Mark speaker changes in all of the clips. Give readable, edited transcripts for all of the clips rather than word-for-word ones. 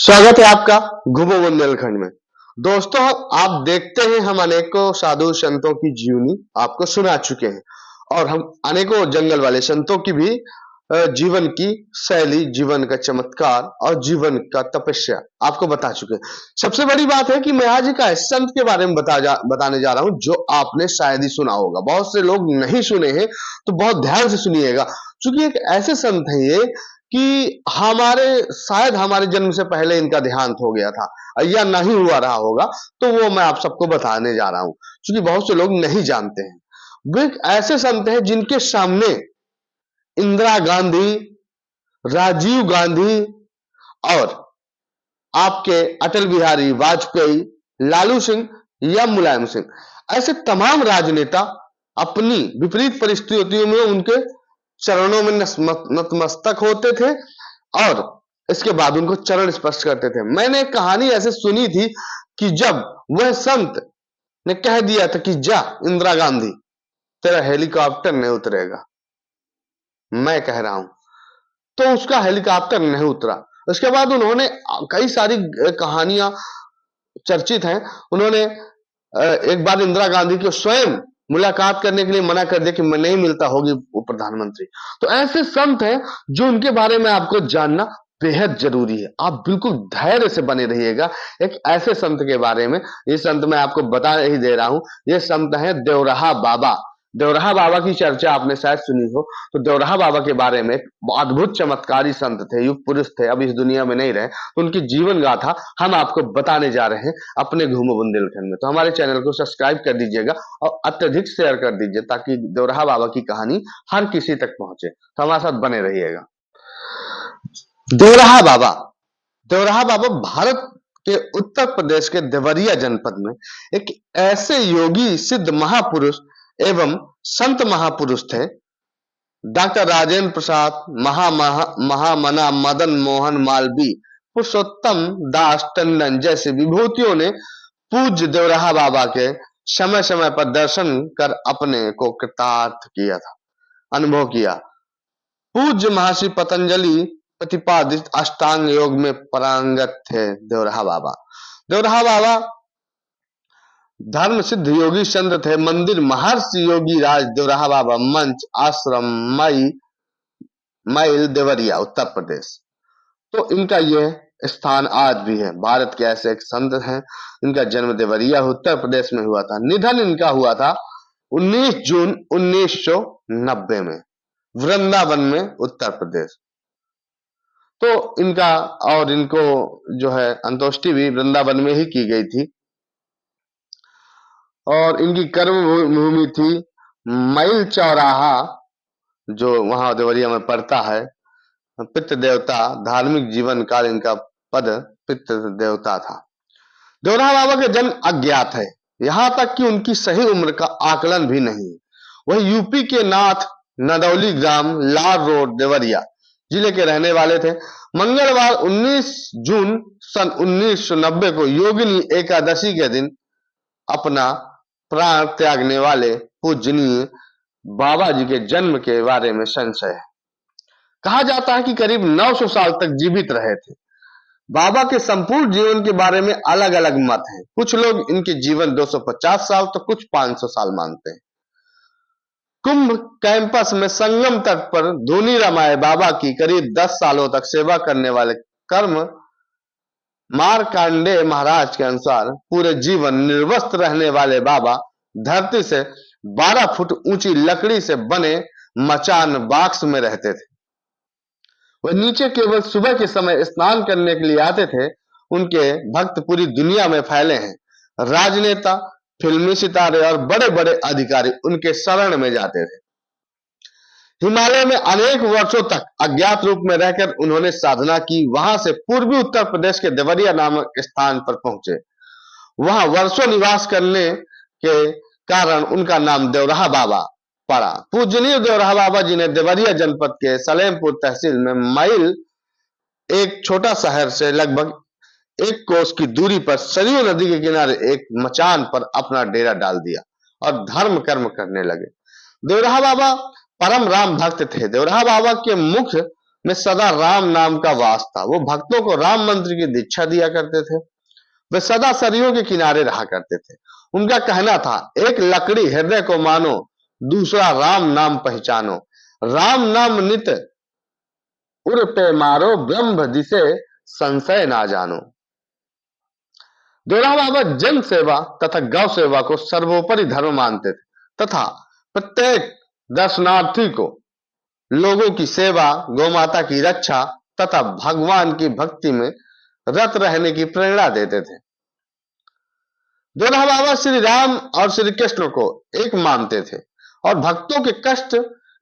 Speaker 1: स्वागत है आपका घूमो बुंदेलखंड में। दोस्तों, आप देखते हैं हम अनेकों साधु संतों की जीवनी आपको सुना चुके हैं और हम अनेकों जंगल वाले संतों की भी जीवन की शैली, जीवन का चमत्कार और जीवन का तपस्या आपको बता चुके हैं। सबसे बड़ी बात है कि मैं आज एक ऐसे संत के बारे में बताने जा रहा हूं जो आपने शायद ही सुना होगा। बहुत से लोग नहीं सुने हैं, तो बहुत ध्यान से सुनिएगा, क्योंकि एक ऐसे संत है ये कि शायद हमारे जन्म से पहले इनका देहांत हो गया था या नहीं हुआ रहा होगा, तो वो मैं आप सबको बताने जा रहा हूं, क्योंकि बहुत से लोग नहीं जानते हैं। वो एक ऐसे संत हैं जिनके सामने इंदिरा गांधी, राजीव गांधी और आपके अटल बिहारी वाजपेयी, लालू सिंह या मुलायम सिंह, ऐसे तमाम राजनेता अपनी विपरीत परिस्थितियों में उनके चरणों में नतमस्तक होते थे और इसके बाद उनको चरण स्पर्श करते थे। मैंने एक कहानी ऐसे सुनी थी कि जब वह संत ने कह दिया था कि जा इंदिरा गांधी, तेरा हेलीकॉप्टर नहीं उतरेगा, मैं कह रहा हूं, तो उसका हेलीकॉप्टर नहीं उतरा। उसके बाद उन्होंने कई सारी कहानियां चर्चित हैं। उन्होंने एक बार इंदिरा गांधी को स्वयं मुलाकात करने के लिए मना कर दिया कि मैं नहीं मिलता, होगी वो प्रधानमंत्री। तो ऐसे संत हैं जो उनके बारे में आपको जानना बेहद जरूरी है। आप बिल्कुल धैर्य से बने रहिएगा एक ऐसे संत के बारे में। ये संत मैं आपको बता ही दे रहा हूं, ये संत है देवराहा बाबा। देवराहा बाबा की चर्चा आपने शायद सुनी हो। तो देवराहा बाबा के बारे में अद्भुत चमत्कारी संत थे, युग पुरुष थे, अब इस दुनिया में नहीं रहे। तो उनकी जीवन गाथा हम आपको बताने जा रहे हैं अपने घूमो बुंदेलखंड में। तो हमारे चैनल को सब्सक्राइब कर दीजिएगा और अत्यधिक शेयर कर दीजिए, ताकि देवराहा बाबा की कहानी हर किसी तक पहुंचे। तो हमारे साथ बने रहिएगा। देवराहा बाबा। देवराहा बाबा भारत के उत्तर प्रदेश के देवरिया जनपद में एक ऐसे योगी, सिद्ध महापुरुष एवं संत महापुरुष थे। डॉक्टर राजेंद्र प्रसाद, महामना, मदन मोहन मालवीय, पुरुषोत्तम दास टंडन जैसे विभूतियों ने पूज्य देवराहा बाबा के समय समय पर दर्शन कर अपने को कृतार्थ किया था, अनुभव किया। पूज्य महर्षि पतंजलि प्रतिपादित अष्टांग योग में पारंगत थे देवराहा बाबा। देवराहा बाबा धर्म सिद्ध योगी चंद्र थे। मंदिर महर्षि योगी राज देवराहा बाबा मंच आश्रम मैल देवरिया उत्तर प्रदेश। तो इनका यह स्थान आज भी है। भारत के ऐसे एक संत हैं। इनका जन्म देवरिया उत्तर प्रदेश में हुआ था। निधन इनका हुआ था 19 जून 1990 में वृंदावन में उत्तर प्रदेश। तो इनको जो है अंत्येष्टि भी वृंदावन में ही की गई थी और इनकी कर्म भूमि थी मैल चौराहा, जो वहां देवरिया में पड़ता है। पितृ देवता, धार्मिक जीवन काल इनका पद पितृ देवता था। देवराहा बाबा का जन्म अज्ञात है, यहां तक कि उनकी सही उम्र का आकलन भी नहीं है। वह यूपी के नाथ नदौली ग्राम, लाल रोड, देवरिया जिले के रहने वाले थे। मंगलवार 19 जून सन 1990 को योगिनी एकादशी के दिन अपना प्राण त्यागने वाले पूजनीय बाबा जी के जन्म के बारे में संशय है। कहा जाता है कि करीब 900 साल तक जीवित रहे थे। बाबा के संपूर्ण जीवन के बारे में अलग अलग मत हैं। कुछ लोग इनके जीवन 250 साल तो कुछ 500 साल मानते हैं। कुंभ कैंपस में संगम तट पर धूनी रमाए बाबा की करीब 10 सालों तक सेवा करने वाले कर्म मारकांडे महाराज के अनुसार पूरे जीवन निर्वस्त्र रहने वाले बाबा धरती से 12 फुट ऊंची लकड़ी से बने मचान बॉक्स में रहते थे। वह नीचे केवल सुबह के समय स्नान करने के लिए आते थे। उनके भक्त पूरी दुनिया में फैले हैं। राजनेता, फिल्मी सितारे और बड़े बड़े अधिकारी उनके शरण में जाते थे। हिमालय में अनेक वर्षों तक अज्ञात रूप में रहकर उन्होंने साधना की। वहां से पूर्वी उत्तर प्रदेश के देवरिया नामक स्थान पर पहुंचे। वहां वर्षों निवास करने के कारण उनका नाम देवराहा बाबा पड़ा। पूजनीय देवराहा बाबा जी ने देवरिया जनपद के सलेमपुर तहसील में मैल, एक छोटा शहर से लगभग 1 कोस की दूरी पर सरयू नदी के किनारे एक मचान पर अपना डेरा डाल दिया और धर्म कर्म करने लगे। देवराहा बाबा परम राम भक्त थे। देवराहा बाबा के मुख में सदा राम नाम का वास था। वो भक्तों को राम मंत्र की दीक्षा दिया करते थे। वे सदा सरयू के किनारे रहा करते थे। उनका कहना था, एक लकड़ी हृदय को मानो, दूसरा राम नाम पहचानो, राम नाम नित उर पे मारो, ब्रह्म जिसे संशय ना जानो। देवरा बाबा जन सेवा तथा गौ सेवा को सर्वोपरि धर्म मानते थे तथा प्रत्येक दर्शनार्थी को लोगों की सेवा, गौमाता की रक्षा तथा भगवान की भक्ति में रत रहने की प्रेरणा देते थे। देवरा बाबा श्री राम और श्री कृष्ण को एक मानते थे और भक्तों के कष्ट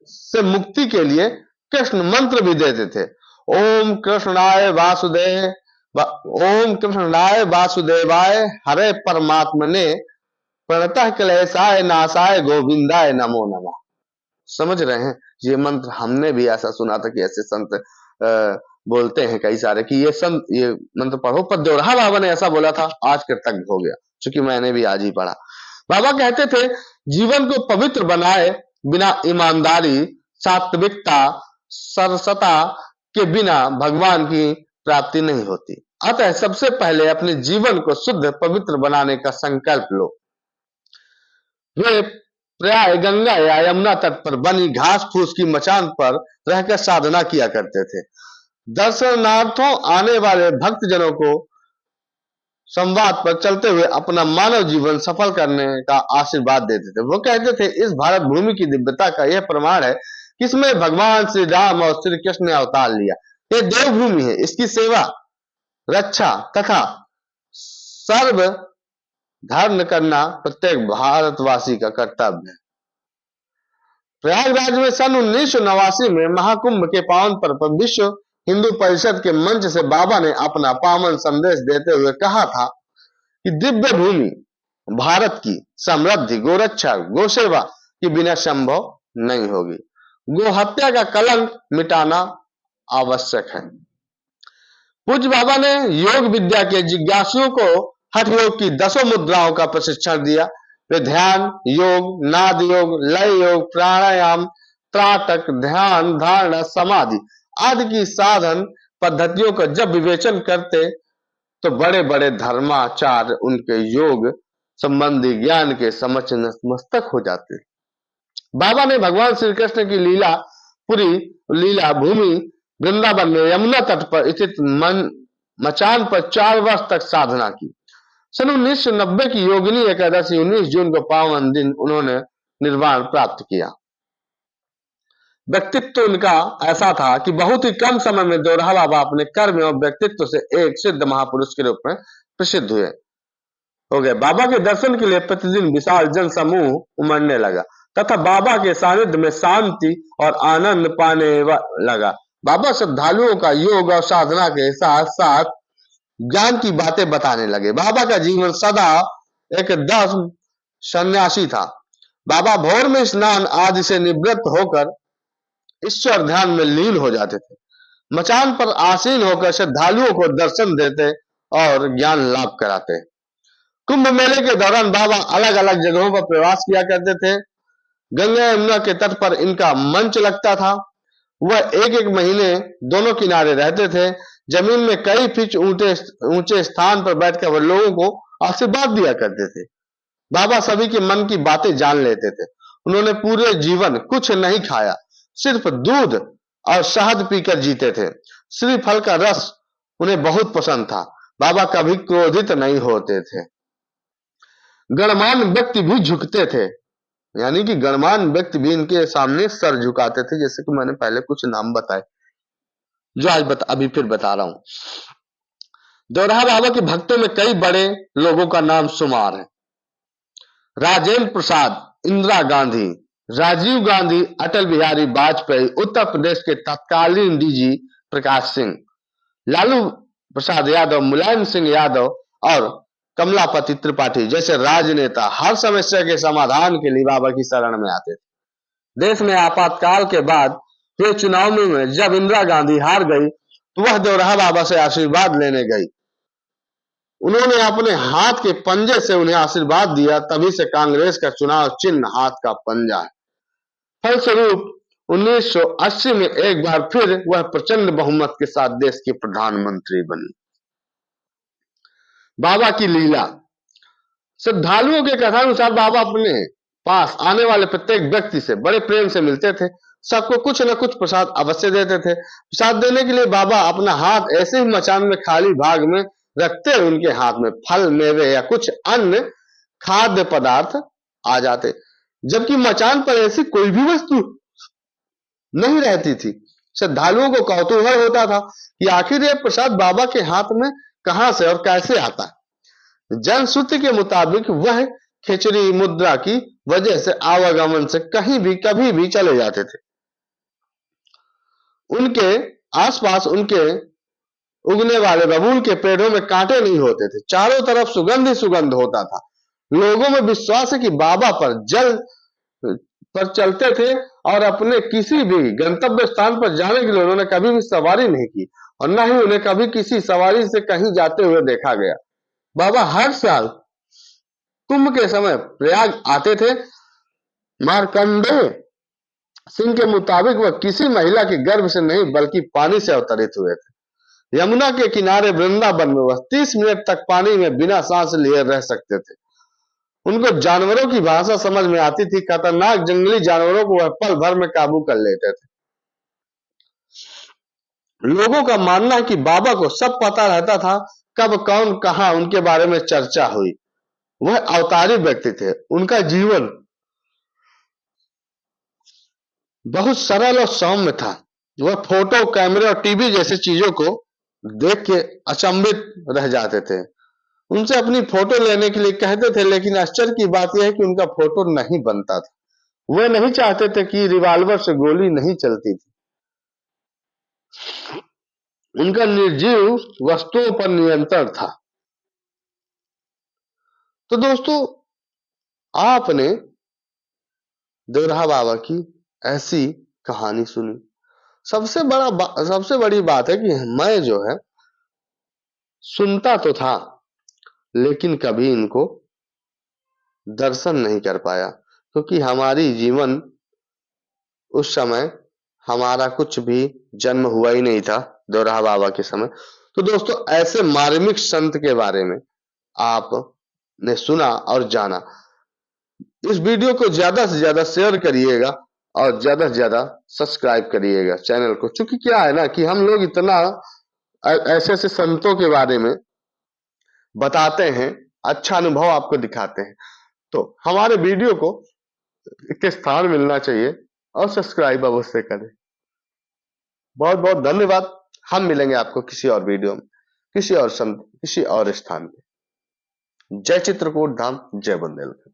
Speaker 1: से मुक्ति के लिए कृष्ण मंत्र भी देते थे। ओम कृष्णाय वासुदेव, ओम कृष्णाय वासुदेवाय हरे परमात्मने प्रणतः क्लेशाय नाशाय गोविंदाय नमो नमः। समझ रहे हैं, ये मंत्र हमने भी ऐसा सुना था कि ऐसे संत बोलते हैं कई सारे कि ये मंत्र पढ़ो, पर देवरा बाबा ने ऐसा बोला था, आज कृतज्ञ हो गया, क्योंकि मैंने भी आज ही पढ़ा। बाबा कहते थे, जीवन को पवित्र बनाए बिना ईमानदारी, सात्विकता, सरसता के बिना भगवान की प्राप्ति नहीं होती। अतः सबसे पहले अपने जीवन को शुद्ध पवित्र बनाने का संकल्प लो। वे प्राय गंगा या यमुना तट पर बनी घास फूस की मचान पर रहकर साधना किया करते थे। दर्शनार्थों आने वाले भक्तजनों को संवाद पर चलते हुए अपना मानव जीवन सफल करने का आशीर्वाद देते थे। वो कहते थे, इस भारत भूमि की दिव्यता का यह प्रमाण है कि इसमें भगवान श्री राम और श्री कृष्ण ने अवतार लिया। यह देवभूमि है, इसकी सेवा, रक्षा तथा सर्व धर्म करना प्रत्येक भारतवासी का कर्तव्य है। प्रयागराज में सन 1989 में महाकुंभ के पावन पर्व पर विश्व हिंदू परिषद के मंच से बाबा ने अपना पावन संदेश देते हुए कहा था कि दिव्य भूमि भारत की समृद्धि, गोरक्षा, गोसेवा के बिना संभव नहीं होगी। गो हत्या का कलंक मिटाना आवश्यक है। पूज्य बाबा ने योग विद्या के जिज्ञासुओं को हठ योग की 10 मुद्राओं का प्रशिक्षण दिया। वे ध्यान योग, नाद योग, लय योग, प्राणायाम, त्राटक, ध्यान, धारणा, समाधि आदि की साधन पद्धतियों का जब विवेचन करते तो बड़े बड़े धर्माचार्य उनके योग संबंधी ज्ञान के समक्ष नतमस्तक हो जाते। बाबा ने भगवान श्री कृष्ण की लीला भूमि वृंदावन में यमुना तट पर स्थित मचान पर 4 वर्ष तक साधना की। सन 1990 की योगिनी एकादशी 19 जून को पावन दिन उन्होंने निर्वाण प्राप्त किया। व्यक्तित्व उनका ऐसा था कि बहुत ही कम समय में देवरा बाबा अपने कर्म और व्यक्तित्व से एक सिद्ध महापुरुष के रूप में प्रसिद्ध हो गए। बाबा के दर्शन के लिए प्रतिदिन विशाल जन समूह उमड़ने लगा तथा बाबा के सानिध्य में शांति और आनंद पाने लगा। बाबा श्रद्धालुओं का योग और साधना के साथ साथ ज्ञान की बातें बताने लगे। बाबा का जीवन सदा एक दर्शन सन्यासी था। बाबा भोर में स्नान आदि से निवृत्त होकर ईश्वर ध्यान में लीन हो जाते थे। मचान पर आसीन होकर श्रद्धालुओं को दर्शन देते और ज्ञान लाभ कराते। कुंभ मेले के दौरान बाबा अलग अलग जगहों पर प्रवास किया करते थे। गंगा यमुना के तट पर इनका मंच लगता था। वह एक एक महीने दोनों किनारे रहते थे। जमीन में कई फीट ऊंचे स्थान पर बैठकर वह लोगों को आशीर्वाद दिया करते थे। बाबा सभी के मन की बातें जान लेते थे। उन्होंने पूरे जीवन कुछ नहीं खाया, सिर्फ दूध और शहद पीकर जीते थे। श्रीफल का रस उन्हें बहुत पसंद था। बाबा कभी क्रोधित नहीं होते थे। गणमान्य व्यक्ति भी झुकते थे, यानी कि गणमान्य व्यक्ति भी इनके सामने सर झुकाते थे, जैसे कि मैंने पहले कुछ नाम बताए जो आज अभी फिर बता रहा हूं। देवरा बाबा के भक्तों में कई बड़े लोगों का नाम शुमार है। राजेंद्र प्रसाद, इंदिरा गांधी, राजीव गांधी, अटल बिहारी वाजपेयी, उत्तर प्रदेश के तत्कालीन डीजी प्रकाश सिंह, लालू प्रसाद यादव, मुलायम सिंह यादव और कमलापति त्रिपाठी जैसे राजनेता हर समस्या के समाधान के लिए बाबा की शरण में आते थे। देश में आपातकाल के बाद हुए चुनाव में जब इंदिरा गांधी हार गई तो वह देवरा बाबा से आशीर्वाद लेने गई। उन्होंने अपने हाथ के पंजे से उन्हें आशीर्वाद दिया। तभी से कांग्रेस का चुनाव चिन्ह हाथ का पंजा है। फलस्वरूप 1980 में एक बार फिर वह प्रचंड बहुमत के साथ देश की प्रधानमंत्री बनी। बाबा की लीला। श्रद्धालुओं के कथानुसार बाबा अपने पास आने वाले प्रत्येक व्यक्ति से बड़े प्रेम से मिलते थे, सबको कुछ न कुछ प्रसाद अवश्य देते थे। प्रसाद देने के लिए बाबा अपना हाथ ऐसे ही मचान में खाली भाग में रखते, उनके हाथ में फल, मेवे या कुछ अन्य खाद्य पदार्थ आ जाते, जबकि मचान पर ऐसी कोई भी वस्तु नहीं रहती थी। श्रद्धालुओं को कौतूहल होता था कि आखिर यह प्रसाद बाबा के हाथ में कहां से और कैसे आता है। जनश्रुति के मुताबिक वह खिचड़ी मुद्रा की वजह से आवागमन से कहीं भी कभी भी चले जाते थे। उनके आसपास उनके उगने वाले बबूल के पेड़ों में कांटे नहीं होते थे, चारों तरफ सुगंध ही सुगंध होता था। लोगों में विश्वास है कि बाबा पर जल पर चलते थे और अपने किसी भी गंतव्य स्थान पर जाने के लिए उन्होंने कभी भी सवारी नहीं की और न ही उन्हें कभी किसी सवारी से कहीं जाते हुए देखा गया। बाबा हर साल कुंभ के समय प्रयाग आते थे। मार्कंडेय सिंह के मुताबिक वह किसी महिला के गर्भ से नहीं बल्कि पानी से अवतरित हुए थे। यमुना के किनारे वृंदावन में वह 30 मिनट तक पानी में बिना सांस लिए रह सकते थे। उनको जानवरों की भाषा समझ में आती थी। खतरनाक जंगली जानवरों को वह पल भर में काबू कर लेते थे। लोगों का मानना है कि बाबा को सब पता रहता था, कब कौन कहां उनके बारे में चर्चा हुई। वह अवतारी व्यक्ति थे। उनका जीवन बहुत सरल और सौम्य था। वह फोटो, कैमरे और टीवी जैसी चीजों को देख के अचंभित रह जाते थे। उनसे अपनी फोटो लेने के लिए कहते थे, लेकिन आश्चर्य की बात यह है कि उनका फोटो नहीं बनता था। वे नहीं चाहते थे कि रिवॉल्वर से गोली नहीं चलती थी। उनका निर्जीव वस्तुओं पर नियंत्रण था। तो दोस्तों, आपने देवराहा बाबा की ऐसी कहानी सुनी। सबसे बड़ी बात है कि मैं जो है सुनता तो था, लेकिन कभी इनको दर्शन नहीं कर पाया, क्योंकि हमारी जीवन उस समय हमारा कुछ भी जन्म हुआ ही नहीं था देवराहा बाबा के समय। तो दोस्तों, ऐसे मार्मिक संत के बारे में आपने सुना और जाना। इस वीडियो को ज्यादा से ज्यादा शेयर करिएगा और ज्यादा से ज्यादा सब्सक्राइब करिएगा चैनल को। क्योंकि क्या है ना कि हम लोग इतना ऐसे ऐसे संतों के बारे में बताते हैं, अच्छा अनुभव आपको दिखाते हैं, तो हमारे वीडियो को एक स्थान मिलना चाहिए और सब्सक्राइब अवश्य करें। बहुत बहुत धन्यवाद। हम मिलेंगे आपको किसी और वीडियो में, किसी और संत, किसी और स्थान में। जय चित्रकूट धाम, जय बुंदेलखंड।